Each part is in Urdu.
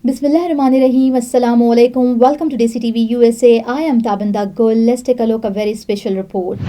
Bismillahirrahmanirrahim. Assalamu alaikum. Welcome to DCTV USA. I am Tabinda Gul. Let's take a look at a very special report.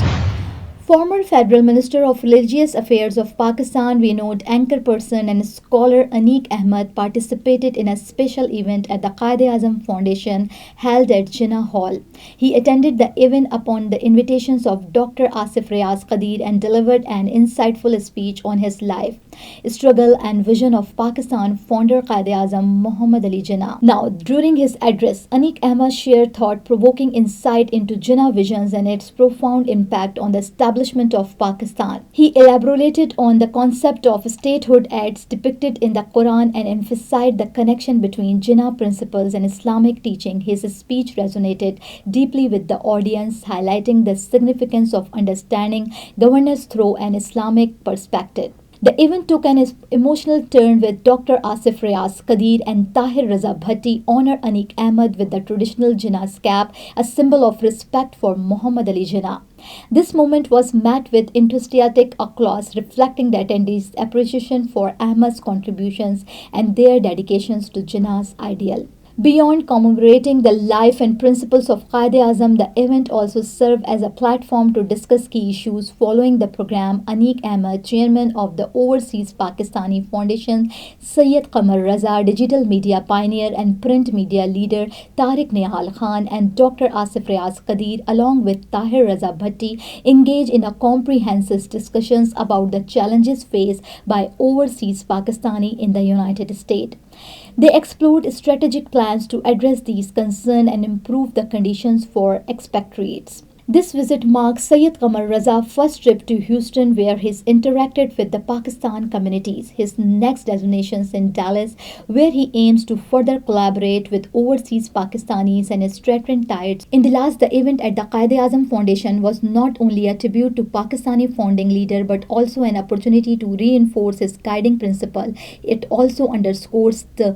Former Federal Minister of Religious Affairs of Pakistan, renowned anchor person and scholar Aneek Ahmed participated in a special event at the Quaid-e-Azam Foundation held at Jinnah Hall. He attended the event upon the invitations of Dr. Asif Riaz Qadir and delivered an insightful speech on his life, struggle and vision of Pakistan founder Quaid-e-Azam Muhammad Ali Jinnah. Now, during his address, Aneek Ahmed shared thought-provoking insight into Jinnah visions and its profound impact on the establishment of Pakistan. He elaborated on the concept of statehood as depicted in the Quran and emphasized the connection between Jinnah principles and Islamic teaching. His speech resonated deeply with the audience, highlighting the significance of understanding governance through an Islamic perspective. The event took an emotional turn with Dr. Asif Riaz Qadir and Tahir Raza Bhatti honor Aneek Ahmed with the traditional Jinnah's cap, a symbol of respect for Muhammad Ali Jinnah. This moment was met with enthusiastic applause, reflecting the attendees' appreciation for Ahmed's contributions and their dedications to Jinnah's ideal. Beyond commemorating the life and principles of Quaid-e-Azam, the event also served as a platform to discuss key issues. Following the program, Aneek Ahmed, chairman of the Overseas Pakistani Foundation, Syed Qamar Raza, digital media pioneer and print media leader Tariq Nihal Khan, and Dr. Asif Riaz Qadir, along with Tahir Raza Bhatti, engaged in a comprehensive discussions about the challenges faced by overseas Pakistani in the United States. They explored strategic plans to address these concerns and improve the conditions for expatriates. This visit marks Syed Qamar Raza's first trip to Houston, where he interacted with the Pakistan communities. His next destination is in Dallas, where he aims to further collaborate with overseas Pakistanis and strengthen ties. In the last, the event at the Quaid-e-Azam Foundation was not only a tribute to Pakistani founding leader, but also an opportunity to reinforce his guiding principle. It also underscores the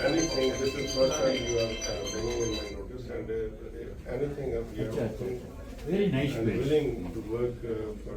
Anything, this is first time you are bringing in my notice, and anything up here, Very nice and place. willing to work for.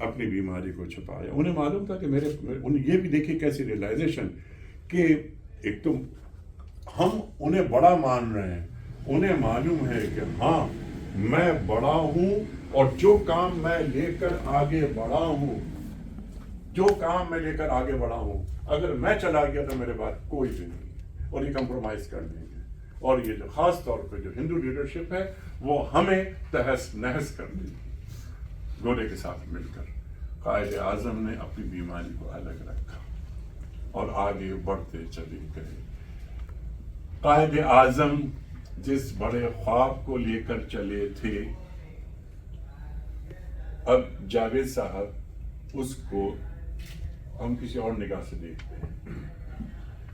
اپنی بیماری کو چھپایا. انہیں معلوم تھا کہ انہیں یہ بھی دیکھی کیسی ریئلائزیشن کہ ایک تو ہم انہیں بڑا مان رہے ہیں, انہیں معلوم ہے کہ ہاں میں بڑا ہوں اور جو کام میں لے کر آگے بڑھا ہوں اگر میں چلا گیا تو میرے بعد کوئی بھی نہیں, اور یہ کمپرومائز کر دیں گے. اور یہ جو خاص طور پہ جو ہندو لیڈرشپ ہے وہ ہمیں تہس نہس کر دے گی. گھوڑے کے ساتھ مل کر قائد اعظم نے اپنی بیماری کو الگ رکھا اور آگے بڑھتے چلے گئے. قائد اعظم جس بڑے خواب کو لے کر چلے تھے, اب جاوید صاحب اس کو ہم کسی اور نگاہ سے دیکھتے ہیں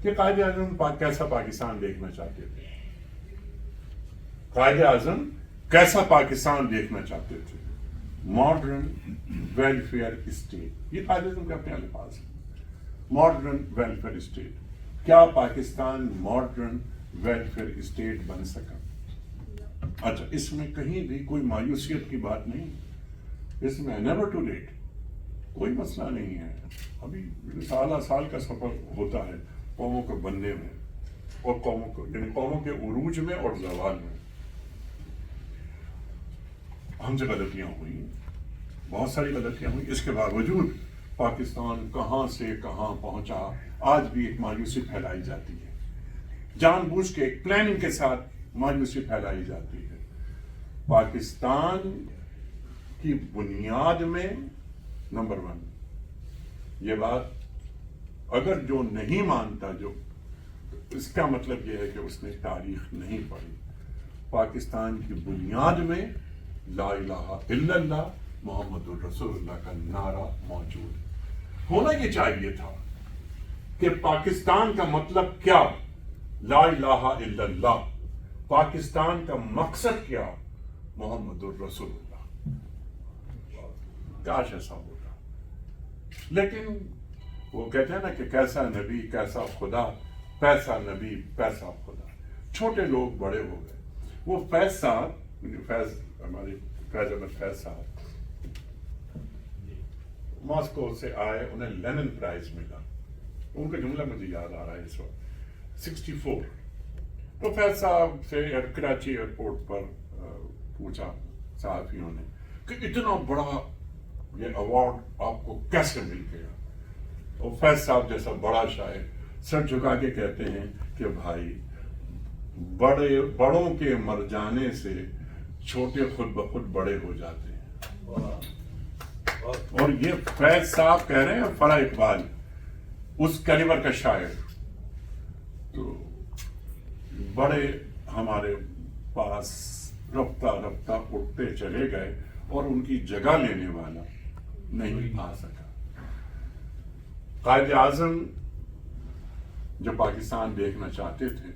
کہ قائد اعظم کیسا پاکستان دیکھنا چاہتے تھے. قائد اعظم کیسا پاکستان دیکھنا چاہتے تھے؟ Modern welfare state. یہ قائد اعظم کے اپنے الفاظ ہیں. Modern welfare state. کیا پاکستان ماڈرن ویلفیئر اسٹیٹ بن سکا؟ اچھا, اس میں کہیں بھی کوئی مایوسیت کی بات نہیں, اس میں نیور ٹو لیٹ, کوئی مسئلہ نہیں ہے. ابھی سال کا سفر ہوتا ہے قوموں کو بننے میں اور قوموں کے عروج میں اور زوال میں. ہم سے غلطیاں ہوئی, بہت ساری غلطیاں ہوئی, اس کے باوجود پاکستان کہاں سے کہاں پہنچا. آج بھی ایک مایوسی پھیلائی جاتی ہے, جان بوجھ کے ایک پلاننگ کے ساتھ مایوسی پھیلائی جاتی ہے. پاکستان کی بنیاد میں نمبر 1, یہ بات اگر جو نہیں مانتا, جو اس کا مطلب یہ ہے کہ اس نے تاریخ نہیں پڑھی. پاکستان کی بنیاد میں لا الہ الا اللہ محمد الرسول اللہ کا نعرہ موجود ہونا یہ چاہیے تھا کہ پاکستان کا مطلب کیا, لا الہ الا اللہ. پاکستان کا مقصد کیا, محمد الرسول اللہ. کاش ایسا ہوتا, لیکن وہ کہتے ہیں نا کہ کیسا نبی کیسا خدا, پیسا نبی پیسا خدا. چھوٹے لوگ بڑے ہو گئے. وہ فیض صاحب, ہمارے فیض احمد فیض صاحب ماسکو سے آئے, انہیں لینن پرائز ملا. ان کا جملہ مجھے یاد آ رہا ہے اس وقت, 64. تو فیض صاحب سے کراچی ایئرپورٹ پر پوچھا صحافیوں نے کہ اتنا بڑا یہ ایوارڈ آپ کو کیسے مل گیا؟ اور فیض صاحب جیسا بڑا شاعر سر جھکا کے کہتے ہیں کہ بھائی بڑوں کے مر جانے سے چھوٹے خود بخود بڑے ہو جاتے ہیں. اور یہ فیض صاحب کہہ رہے ہیں, فرح اقبال اس کیلیبر کا شاعر. تو بڑے ہمارے پاس رفتہ رفتہ اٹھتے چلے گئے اور ان کی جگہ لینے والا نہیں آ سکا. قائد اعظم جو پاکستان دیکھنا چاہتے تھے,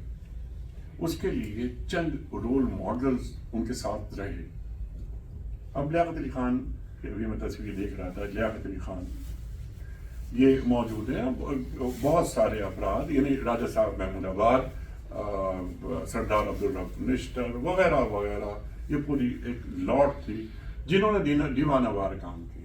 اس کے لیے چند رول ماڈلز ان کے ساتھ رہے. اب لیاقت علی خان کی ابھی میں تصویر دیکھ رہا تھا, لیاقت علی خان یہ موجود ہیں. بہت سارے افراد, یعنی راجہ صاحب محمود آباد, سردار عبدالرب نشتر وغیرہ وغیرہ, یہ پوری ایک لاٹ تھی جنہوں نے دیوانہ وار کام کیا.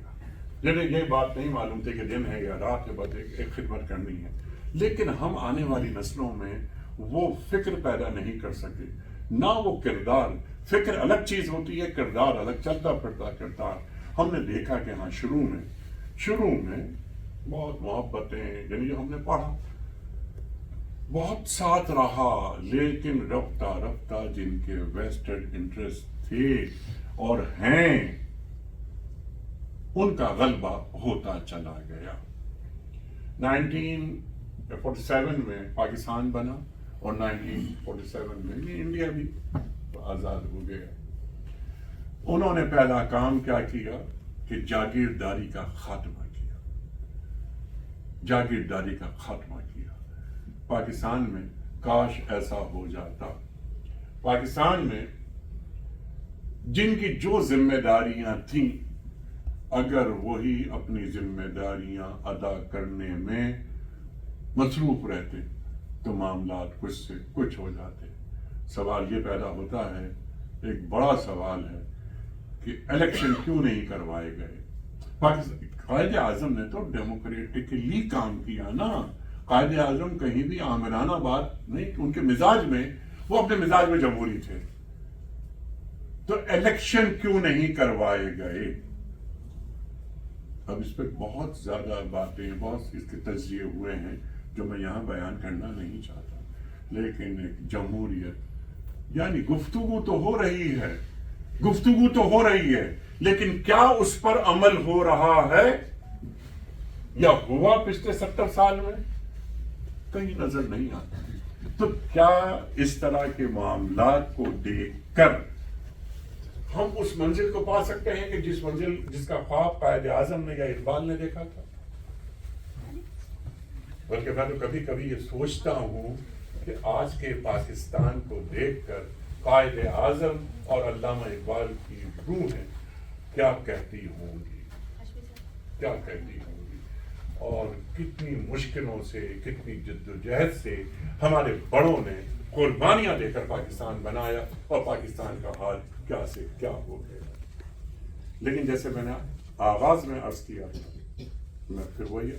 جنہیں یہ بات نہیں معلوم تھی کہ دن ہے یا رات ہے, بس ایک خدمت کرنی ہے. لیکن ہم آنے والی نسلوں میں وہ فکر پیدا نہیں کر سکے, نہ وہ کردار. فکر الگ چیز ہوتی ہے, کردار الگ, چلتا پھرتا کردار. ہم نے دیکھا کہ ہاں شروع میں بہت محبتیں, یعنی ہم نے پڑھا, بہت ساتھ رہا, لیکن رفتہ رفتہ جن کے ویسٹڈ انٹرسٹ تھے اور ہیں, ان کا غلبہ ہوتا چلا گیا. 1947 میں پاکستان بنا اور 1947 میں انڈیا بھی آزاد ہو گیا. انہوں نے پہلا کام کیا کیا کہ جاگیرداری کا خاتمہ کیا. جاگیرداری کا خاتمہ کیا. پاکستان میں کاش ایسا ہو جاتا. پاکستان میں جن کی جو ذمہ داریاں تھیں, اگر وہی اپنی ذمہ داریاں ادا کرنے میں مصروف رہتے تو معاملات کچھ سے کچھ ہو جاتے. سوال یہ پیدا ہوتا ہے, ایک بڑا سوال ہے کہ الیکشن کیوں نہیں کروائے گئے. قائد اعظم نے تو ڈیموکریٹکلی کام کیا نا. قائد اعظم کہیں بھی آمرانہ بات نہیں, ان کے مزاج میں, وہ اپنے مزاج میں جمہوری تھے. تو الیکشن کیوں نہیں کروائے گئے؟ اب اس پہ بہت زیادہ باتیں, بہت اس کے تجزیے ہوئے ہیں جو میں یہاں بیان کرنا نہیں چاہتا, لیکن جمہوریت یعنی گفتگو تو ہو رہی ہے, گفتگو تو ہو رہی ہے, لیکن کیا اس پر عمل ہو رہا ہے یا ہوا پچھلے 70 سال میں؟ کہیں نظر نہیں آتا. تو کیا اس طرح کے معاملات کو دیکھ کر ہم اس منزل کو پا سکتے ہیں کہ جس کا خواب قائد اعظم نے یا اقبال نے دیکھا تھا؟ بلکہ میں تو کبھی کبھی یہ سوچتا ہوں کہ آج کے پاکستان کو دیکھ کر قائد اعظم اور علامہ اقبال کی روحیں کیا کہتی ہوں گی, کیا کہتی ہوں گی, اور کتنی مشکلوں سے, کتنی جدوجہد سے ہمارے بڑوں نے قربانیاں دے کر پاکستان بنایا, اور پاکستان کا حال کیا سے کیا ہو گیا. لیکن جیسے میں نے آغاز میں عرض کیا تھا, میں پھر وہی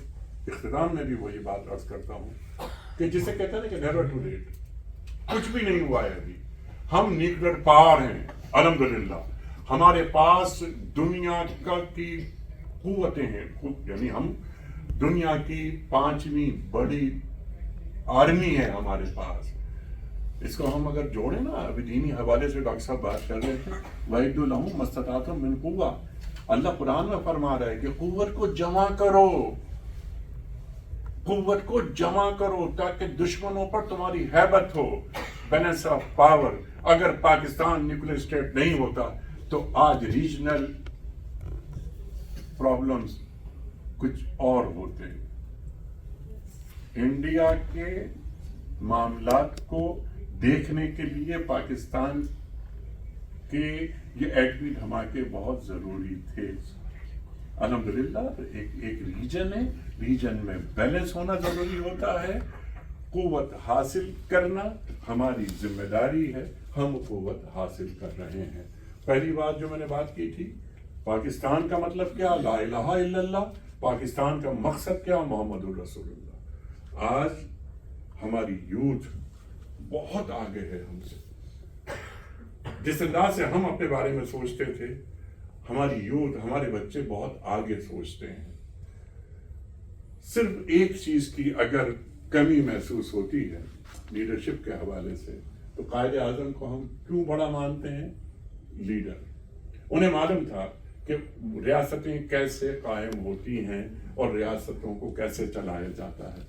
اختتام میں بھی وہی بات عرض کرتا ہوں کہ جسے کہتے ہیں کہ نیور ٹو لیٹ, کچھ بھی نہیں ہوا ہے ابھی. ہم نیکڑ پار ہیں الحمدللہ. ہمارے پاس دنیا کی قوتیں ہیں, یعنی ہم دنیا کی 5ویں بڑی آرمی ہے ہمارے پاس. اس کو ہم اگر جوڑیں نا, ابھی دینی حوالے سے ڈاکٹر صاحب بات کر رہے تھے, وَإِدُّ لَهُم مَا اسْتَطَعْتُم مِّن قُوَّةٍ. اللہ قرآن میں فرما رہا ہے کہ قوت کو جمع کرو, قوت کو جمع کرو تاکہ دشمنوں پر تمہاری ہیبت ہو, بیلنس آف پاور. اگر پاکستان نیوکلیر اسٹیٹ نہیں ہوتا تو آج ریجنل پرابلمز کچھ اور ہوتے. انڈیا کے معاملات کو دیکھنے کے لیے پاکستان کے یہ ایٹمی دھماکے بہت ضروری تھے. الحمدللہ ایک ریجن ہے, ریجن میں بیلنس ہونا ضروری ہوتا ہے. قوت حاصل کرنا ہماری ذمہ داری ہے, ہم قوت حاصل کر رہے ہیں. پہلی بات جو میں نے بات کی تھی, پاکستان کا مطلب کیا؟ لا الہ الا اللہ. پاکستان کا مقصد کیا؟ محمد الرسول اللہ. آج ہماری یوتھ بہت آگے ہے ہم سے. جس انداز سے ہم اپنے بارے میں سوچتے تھے, ہماری یوتھ, ہمارے بچے بہت آگے سوچتے ہیں. صرف ایک چیز کی اگر کمی محسوس ہوتی ہے لیڈرشپ کے حوالے سے, تو قائد اعظم کو ہم کیوں بڑا مانتے ہیں؟ لیڈر. انہیں معلوم تھا کہ ریاستیں کیسے قائم ہوتی ہیں اور ریاستوں کو کیسے چلایا جاتا ہے.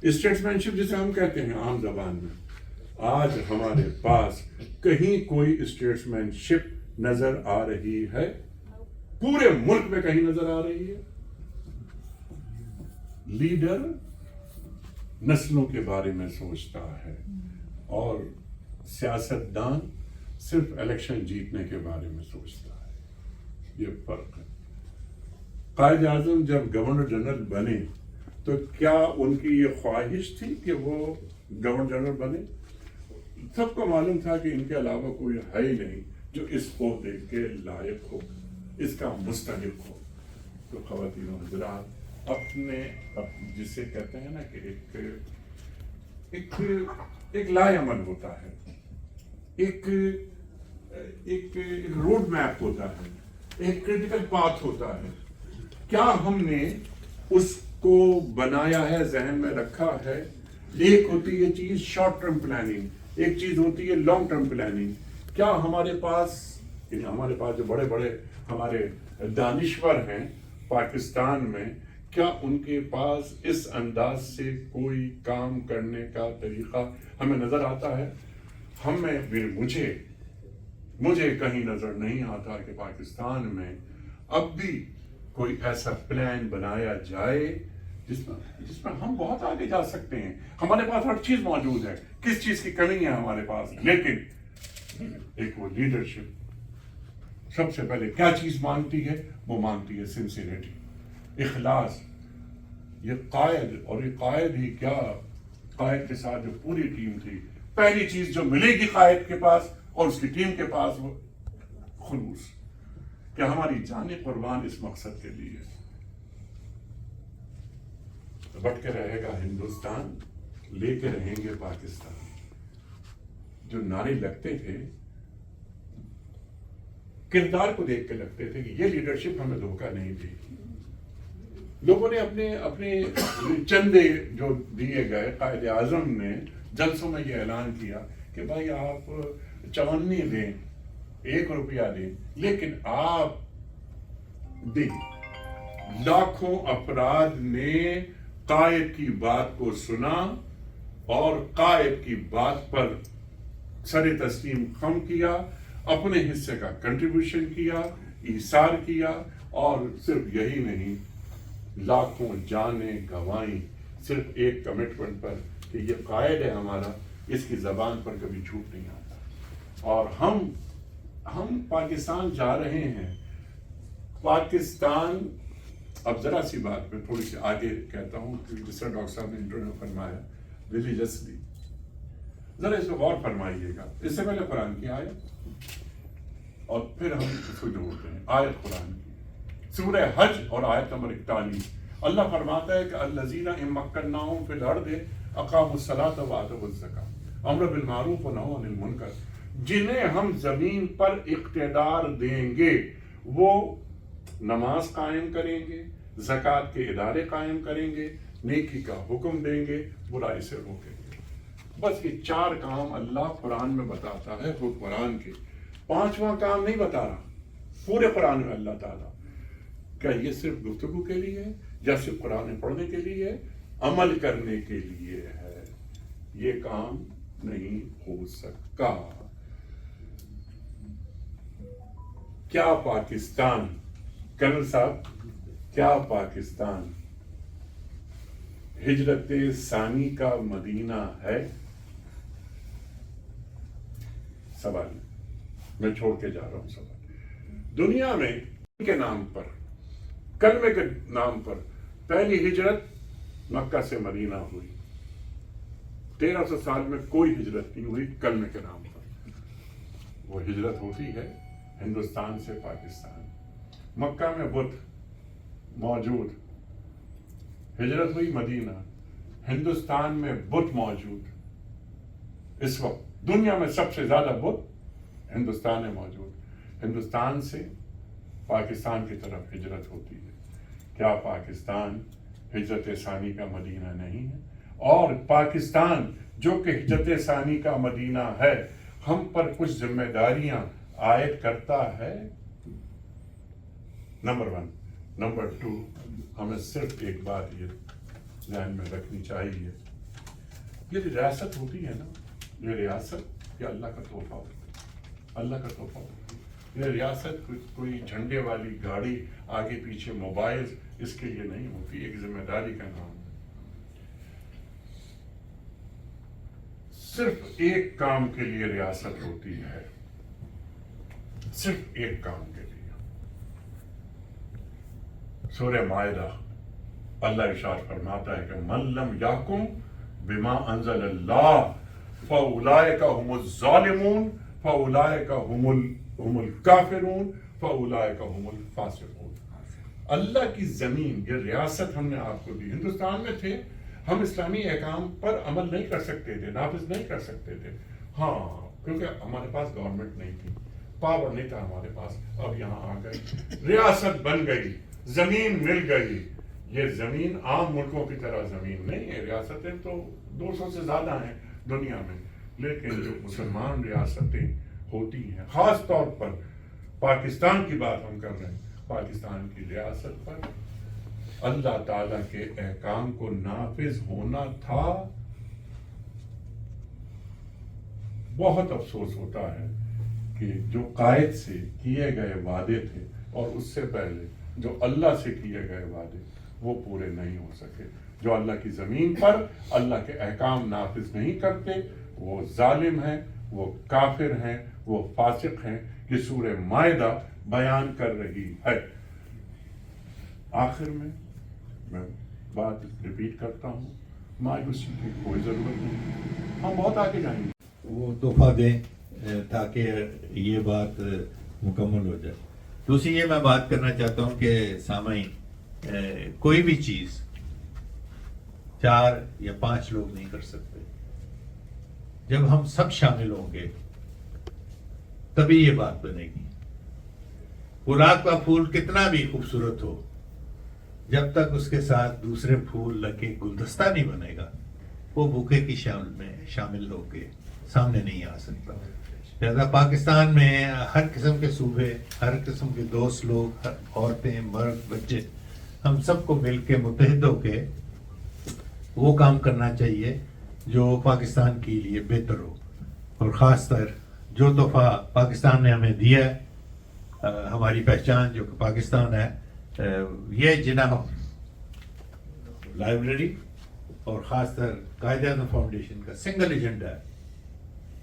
اسٹیٹسمین شپ جسے ہم کہتے ہیں عام زبان میں, آج ہمارے پاس کہیں کوئی اسٹیٹسمین شپ نظر آ رہی ہے؟ پورے ملک میں کہیں نظر آ رہی ہے؟ لیڈر نسلوں کے بارے میں سوچتا ہے اور سیاستدان صرف الیکشن جیتنے کے بارے میں سوچتا ہے. یہ فرق ہے. قائد اعظم جب گورنر جنرل بنے تو کیا ان کی یہ خواہش تھی کہ وہ گورنر جنرل بنے؟ سب کو معلوم تھا کہ ان کے علاوہ کوئی ہے ہی نہیں جو اس عہدے کے لائق ہو, اس کا مستحق ہو. تو خواتین و حضرات, اپنے جسے کہتے ہیں نا کہ ایک لائے عمل ہوتا ہے, ایک روڈ میپ ہوتا ہے, ایک کریٹیکل پاتھ ہوتا ہے. کیا ہم نے اس کو بنایا ہے, ذہن میں رکھا ہے؟ ایک ہوتی ہے چیز شارٹ ٹرم پلاننگ, ایک چیز ہوتی ہے لانگ ٹرم پلاننگ. کیا ہمارے پاس جو بڑے بڑے ہمارے دانشور ہیں پاکستان میں, کیا ان کے پاس اس انداز سے کوئی کام کرنے کا طریقہ ہمیں نظر آتا ہے؟ مجھے کہیں نظر نہیں آتا کہ پاکستان میں اب بھی کوئی ایسا پلان بنایا جائے جس میں ہم بہت آگے جا سکتے ہیں. ہمارے پاس ہر چیز موجود ہے, کس چیز کی کمی ہے ہمارے پاس؟ لیکن ایک وہ لیڈرشپ سب سے پہلے کیا چیز مانگتی ہے؟ وہ مانگتی ہے سنسیریٹی, اخلاص. یہ قائد ہی کیا, قائد کے ساتھ جو پوری ٹیم تھی, پہلی چیز جو ملے گی قائد کے پاس اور اس کی ٹیم کے پاس, وہ خلوص. کہ ہماری جانیں قربان اس مقصد کے لیے. بٹ کے رہے گا ہندوستان، لے کے رہیں گے پاکستان. جو نعرے لگتے تھے کردار کو دیکھ کے لگتے تھے کہ یہ لیڈرشپ ہمیں دھوکہ نہیں دے گی. لوگوں نے اپنے چندے جو دیے گئے، قائد اعظم نے جلسوں میں یہ اعلان کیا کہ بھائی آپ 54 دیں، 1 روپیہ دیں، لیکن آپ دیں. لاکھوں افراد نے قائد کی بات کو سنا اور قائد کی بات پر سر تسلیم خم کیا، اپنے حصے کا کنٹریبیوشن کیا، ایثار کیا، اور صرف یہی نہیں، لاکھوں جانیں گنوائیں صرف ایک کمٹمنٹ پر کہ یہ قائد ہے ہمارا، اس کی زبان پر کبھی جھوٹ نہیں آتا. اور ہم پاکستان جا رہے ہیں. پاکستان، اب ذرا سی بات میں تھوڑی سی آگے کہتا ہوں کیونکہ جس طرح ڈاکٹر صاحب نے انٹرو میں فرمایا ریلیجسلی، ذرا اس کو غور فرمائیے گا. اس سے پہلے قرآن کی آیت اور پھر ہم اس کو جوڑتے ہیں. آیت قرآن کی سورہ حج اور آیت نمبر 41. اللہ فرماتا ہے کہ الذین ان مکناہم فی الارض اقاموا الصلاۃ وآتوا الزکاۃ امر بالمعروف ونہی عن المنکر. جنہیں ہم زمین پر اقتدار دیں گے وہ نماز قائم کریں گے، زکوٰۃ کے ادارے قائم کریں گے، نیکی کا حکم دیں گے، برائی سے روکیں گے. بس یہ 4 کام اللہ قرآن میں بتاتا ہے حکمران کے. 5واں کام نہیں بتا رہا پورے قرآن میں اللہ تعالیٰ. کیا یہ صرف گفتگو کے لیے ہے یا صرف قرآن پڑھنے کے لیے ہے؟ عمل کرنے کے لیے ہے. یہ کام نہیں ہو سکا. کیا پاکستان، کرنل صاحب، کیا پاکستان ہجرت ثانی کا مدینہ ہے؟ سوال میں چھوڑ کے جا رہا ہوں. سوال دنیا میں کے نام پر، کلمے کے نام پر پہلی ہجرت مکہ سے مدینہ ہوئی. 1300 سال میں کوئی ہجرت نہیں ہوئی کلمے کے نام پر. وہ ہجرت ہوتی ہے ہندوستان سے پاکستان. مکہ میں بت موجود، ہجرت ہوئی مدینہ. ہندوستان میں بت موجود. اس وقت دنیا میں سب سے زیادہ بت ہندوستان میں موجود. ہندوستان سے پاکستان کی طرف ہجرت ہوتی ہے. کیا پاکستان ہجرت ثانی کا مدینہ نہیں ہے؟ اور پاکستان جو کہ ہجرت ثانی کا مدینہ ہے، ہم پر کچھ ذمہ داریاں عائد کرتا ہے. نمبر 1. نمبر 2، ہمیں صرف ایک بات یہ ذہن میں رکھنی چاہیے، یہ ریاست ہوتی ہے نا، یہ ریاست یہ اللہ کا تحفہ ہوتا ہے. اللہ کا تحفہ ہوتا ہے. یہ ریاست کوئی جھنڈے والی گاڑی، آگے پیچھے موبائل، اس کے لیے نہیں ہوتی. ایک ذمہ داری کا نام ہے. صرف ایک کام کے لیے ریاست ہوتی ہے، صرف ایک کام کے لیے. سورہ مائدہ اللہ ارشاد فرماتا ہے کہ من لم یحکم بما انزل اللہ فاولئک هم الظالمون فاولئک هم الکافرون فاولئک هم الفاسقون. اللہ کی زمین، یہ ریاست ہم نے آپ کو دی. ہندوستان میں تھے ہم، اسلامی احکام پر عمل نہیں کر سکتے تھے، نافذ نہیں کر سکتے تھے. ہاں، کیونکہ ہمارے پاس گورنمنٹ نہیں تھی، پاور نہیں تھا ہمارے پاس. اب یہاں آ گئی، ریاست بن گئی، زمین مل گئی. یہ زمین عام ملکوں کی طرح زمین نہیں ہے. ریاستیں تو 200 سے زیادہ ہیں دنیا میں، لیکن جو مسلمان ریاستیں ہوتی ہیں، خاص طور پر پاکستان کی بات ہم کر رہے ہیں، پاکستان کی ریاست پر اللہ تعالیٰ کے احکام کو نافذ ہونا تھا. بہت افسوس ہوتا ہے کہ جو قائد سے کیے گئے وعدے تھے اور اس سے پہلے جو اللہ سے کیے گئے وعدے وہ پورے نہیں ہو سکے. جو اللہ کی زمین پر اللہ کے احکام نافذ نہیں کرتے وہ ظالم ہیں، وہ کافر ہیں، وہ فاسق ہیں. یہ سورہ مائدہ بیان کر رہی ہے. آخر میں بات ریپیٹ کرتا ہوں، مایوسی کی کوئی ضرورت نہیں، ہم بہت آگے جائیں گے. وہ تحفہ دیں تاکہ یہ بات مکمل ہو جائے. دوسری یہ میں بات کرنا چاہتا ہوں کہ سامعین کوئی بھی چیز 4 یا 5 لوگ نہیں کر سکتے. جب ہم سب شامل ہوں گے تبھی یہ بات بنے گی. گلاب کا پھول کتنا بھی خوبصورت ہو، جب تک اس کے ساتھ دوسرے پھول لگے گلدستہ نہیں بنے گا، وہ بوکے کی شامل ہو کے سامنے نہیں آ سکتا. لہذا پاکستان میں ہر قسم کے صوبے، ہر قسم کے دوست لوگ، عورتیں، مرد، بچے، ہم سب کو مل کے متحد ہو کے وہ کام کرنا چاہیے جو پاکستان کے لیے بہتر ہو. اور خاص طر جو تحفہ پاکستان نے ہمیں دیا ہے، ہماری پہچان جو کہ پاکستان ہے، یہ جناح لائبریری اور خاص طر قائد اعظم فاؤنڈیشن کا سنگل ایجنڈا ہے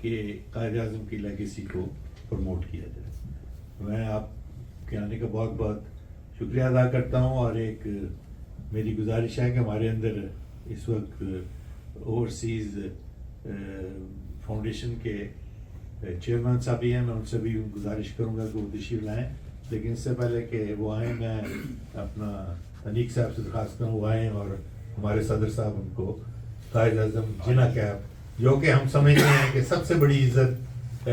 کہ قائد اعظم کی لیگیسی کو پروموٹ کیا جائے. میں آپ کے آنے کا بہت بہت شکریہ ادا کرتا ہوں، اور ایک میری گزارش ہے کہ ہمارے اندر اس وقت اوورسیز فاؤنڈیشن کے چیئرمین صاحب بھی ہیں. میں ان سے بھی گزارش کروں گا کہ وہ تشریف لائیں، لیکن اس سے پہلے کہ وہ آئیں میں اپنا انیق صاحب سے درخواست کروں وہ آئیں اور ہمارے صدر صاحب ان کو قائد اعظم جناح کیپ، جو کہ ہم سمجھتے ہیں کہ سب سے بڑی عزت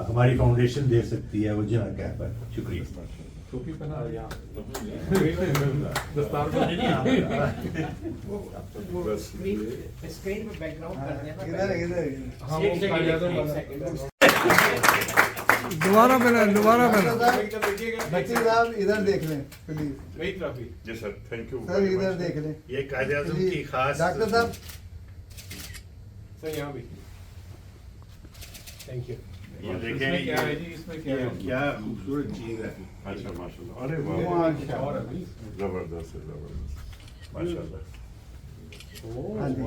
ہماری فاؤنڈیشن دے سکتی ہے، وہ جناح کیپ ہے. شکریہ. ٹوپی پہنا دوبارہ بچے صاحب ادھر دیکھ لیں پلیز. جی سر، تھینک یو سر ادھر دیکھ لیں. یہ قائد اعظم کی خاص ڈاکٹر صاحب سر یہاں بھی تھینک یو. یہ دیکھیں کیا ہے جی، اس میں کیا ہے؟ کیا خوبصورت چیز ہے. اچھا ماشاء اللہ. ارے واہ، زبردست ہے، زبردست ماشاء اللہ. ہاں جی.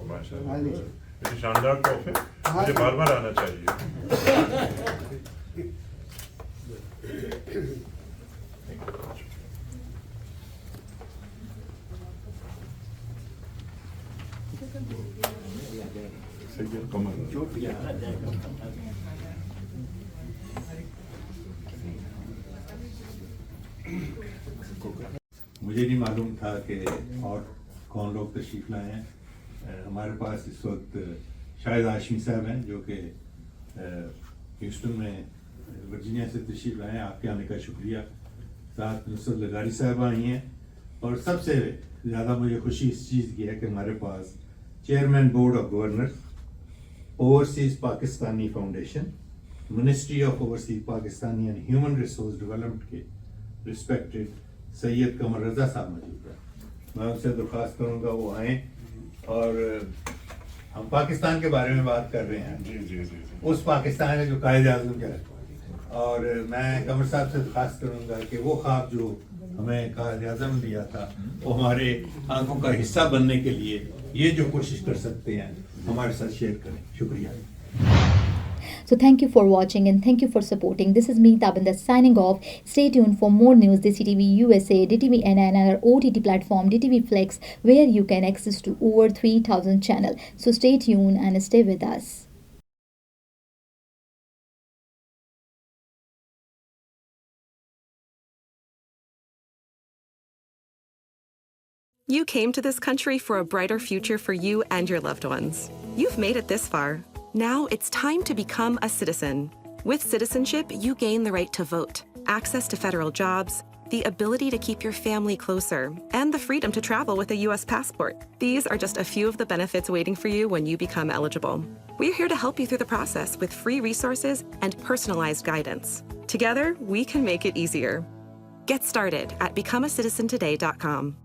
ماشاء ہاں اللہ، جی. یہ شاندار تحفے، مجھے بار بار آنا چاہیے. سید قمر مجھے نہیں معلوم تھا کہ اور کون لوگ تشریف لائے ہیں. ہمارے پاس اس وقت شاہد ہاشمی صاحب ہیں جو کہ ہیوسٹن میں ورجینیا سے تشریف لائے ہیں. آپ کے آنے کا شکریہ. ساتھ نصرت لغاری صاحب آئی ہیں، اور سب سے زیادہ مجھے خوشی اس چیز کی ہے کہ ہمارے پاس chairman board of governors, overseas Pakistani foundation, ministry of overseas Pakistani and human resource development کے ریسپیکٹڈ سید قمر رضا صاحب موجود ہیں. میں ان سے درخواست کروں گا وہ آئیں، اور ہم پاکستان کے بارے میں بات کر رہے ہیں. جی جی جی جی. اس پاکستان ہے جو قائد اعظم کا ہے. اور میں قمر صاحب سے درخواست کروں گا کہ وہ خواب جو ہمیں قائد اعظم دیا تھا وہ ہمارے آنکھوں کا حصہ بننے کے لیے یہ جو کوشش کر سکتے ہیں ہمارے ساتھ شیئر کریں. شکریہ. So thank you for watching and thank you for supporting. This is me, Tabinda, signing off. Stay tuned for more news. DCTV USA, DTV NN and our OTT platform DTV Flex, where you can access to over 3,000 channels. So stay tuned and stay with us. You came to this country for a brighter future for you and your loved ones. You've made it this far. Now it's time to become a citizen. With citizenship, you gain the right to vote, access to federal jobs, the ability to keep your family closer, and the freedom to travel with a U.S. passport. These are just a few of the benefits waiting for you when you become eligible. We're here to help you through the process with free resources and personalized guidance. Together, we can make it easier. Get started at becomeacitizentoday.com.